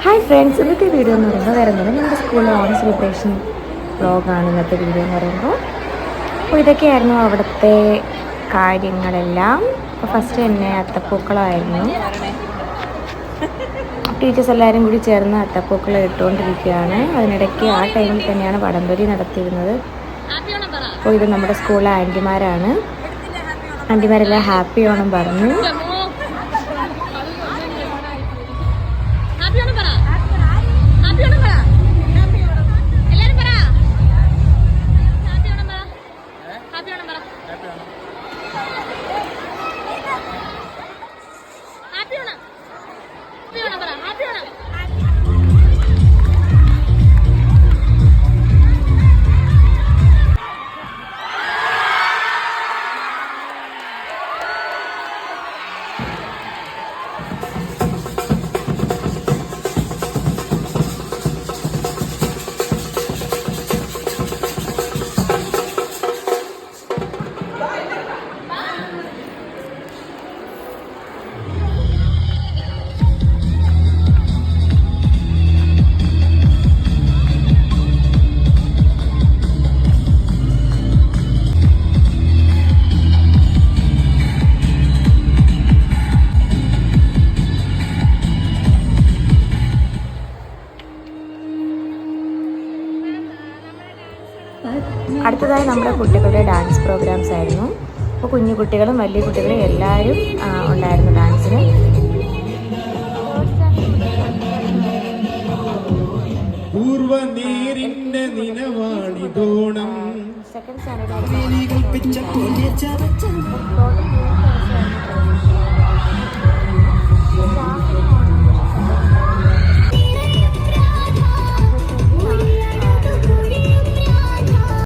Hi friends, ഇന്നത്തെ video എന്ന് പറയുമ്പോൾ വരുന്നത് ഞങ്ങളുടെ സ്കൂളിലെ ഓണം സെലിബ്രേഷൻ വ്ളോഗാണ് ഇന്നത്തെ വീഡിയോ എന്ന് പറയുമ്പോൾ. അപ്പോൾ ഇതൊക്കെയായിരുന്നു അവിടുത്തെ കാര്യങ്ങളെല്ലാം. അപ്പോൾ ഫസ്റ്റ് തന്നെ അത്തപ്പൂക്കളമായിരുന്നു. ടീച്ചേഴ്സ് എല്ലാവരും കൂടി ചേർന്ന് അത്തപ്പൂക്കളം ഇട്ടുകൊണ്ടിരിക്കുകയാണ്. അതിനിടയ്ക്ക് ആ ടൈമിൽ തന്നെയാണ് വടംവലി നടത്തിയിരുന്നത്. അപ്പോൾ ഇത് നമ്മുടെ സ്കൂളിലെ ആൻറ്റിമാരാണ്. ആൻറ്റിമാരെല്ലാം ഹാപ്പി ഓണം പറഞ്ഞു. അടുത്തതായി നമ്മുടെ കുട്ടികളുടെ ഡാൻസ് പ്രോഗ്രാംസ് ആയിരുന്നു. അപ്പോൾ കുഞ്ഞു കുട്ടികളും വലിയ കുട്ടികളും എല്ലാവരും ഉണ്ടായിരുന്നു ഡാൻസിന്. Second standard